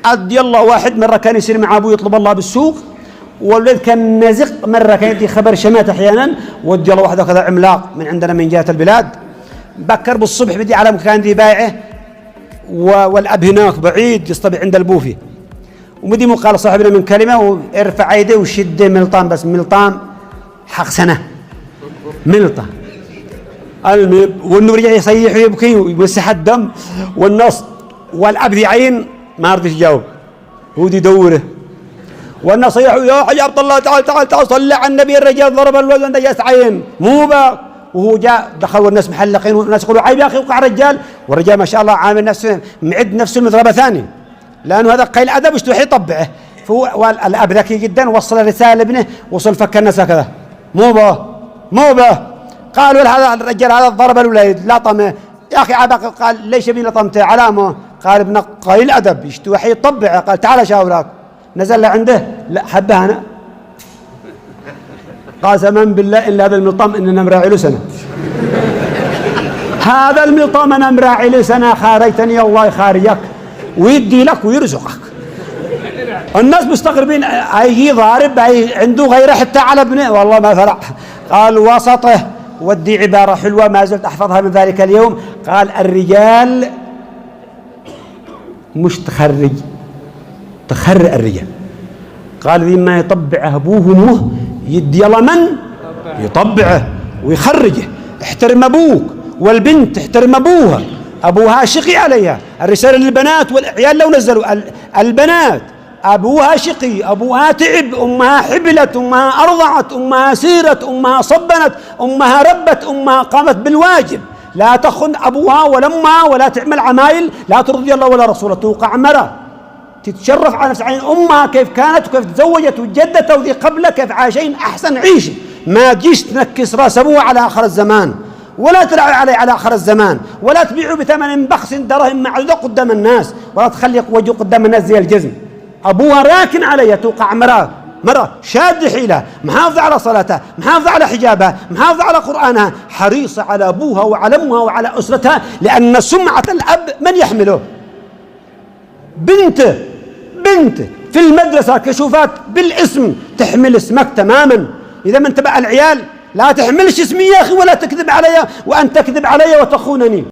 عد يلا واحد مرة كان يصير مع أبوه يطلب الله بالسوق، والولد كان نازق مرة كان يدي خبر شمات أحيانا، ودي الله واحد كذا عملاق من عندنا من جهة البلاد، بكر بالصبح بدي على مكان دي بايعه، والأب هناك بعيد يصطبح عند البوفي، ومدي قال صاحبنا من كلمة وارفع يده وشد ملطان، بس ملطان حق سنة ملطة، والنور رجع يصيح ويبكي ويمسح الدم والنص، والأب ذي عين ما رضي يجاوب، هو دي يدوره، والناس صيحوا يا حي عبد الله تعال تعال تعال صلى على النبي، الرجال ضرب الولد وانت جالس عين مو باك، وهو جاء دخل والناس محلقين والناس يقولوا عيب يا اخي وقع رجال، والرجال ما شاء الله عامل نفسه معد نفسه المضربه ثاني، لانه هذا قيل ادب وش يطبعه، فهو الاب ذكي جدا وصل الرساله لابنه، وصل فك الناس هكذا مو به قالوا هذا الرجال هذا ضرب الولد لطمه يا اخي عباك، قال ليش ابني لطمته علامه، قال ابنك قليل ادب يشتوحي يطبعه، قال تعال شاورك، نزل لعنده لا حبه انا قسما بالله الا هذا الملطم اننا مراعي له سنه هذا الملطم انا مراعي له سنه، خارجتني الله يخارجك ويدي لك ويرزقك. الناس مستغربين هيجي ضارب عنده غيره حتى على ابنه، والله ما فرق، قال وسطه، ودي عباره حلوه ما زلت احفظها من ذلك اليوم، قال الرجال مش تخرق الرجال، قال ذي ما يطبعه ابوه وامه يدي يلا من يطبعه ويخرجه، احترم ابوك، والبنت تحترم ابوها، ابوها شقي عليها، الرساله للبنات والعيال لو نزلوا البنات ابوها شقي، ابوها تعب، امها حبلت، امها ارضعت، امها سيرت، امها صبنت، امها ربت، امها قامت بالواجب، لا تخن ابوها ولا امها ولا تعمل عمايل لا ترضي الله ولا رسوله، توقع مرة تتشرف على نفس عين امها كيف كانت وكيف تزوجت وجدتها وذي قبله كيف عايشين احسن عيشه، ما تجيش تنكس راس ابوها على اخر الزمان، ولا تلعب عليه على اخر الزمان، ولا تبيعه بثمن بخس دراهم معدوده قدام الناس، ولا تخلي وجهه قدام الناس زي الجزم، ابوها راكن عليها توقع مرة شاد حيلها، محافظة على صلاتها، محافظة على حجابها، محافظة على قرآنها، حريصة على أبوها وعلى أمها وعلى أسرتها، لأن سمعة الأب من يحمله؟ بنت في المدرسة كشوفات بالاسم تحمل اسمك تماما، إذا ما انتبه العيال لا تحملش اسمي يا أخي ولا تكذب علي، وأن تكذب علي وتخونني.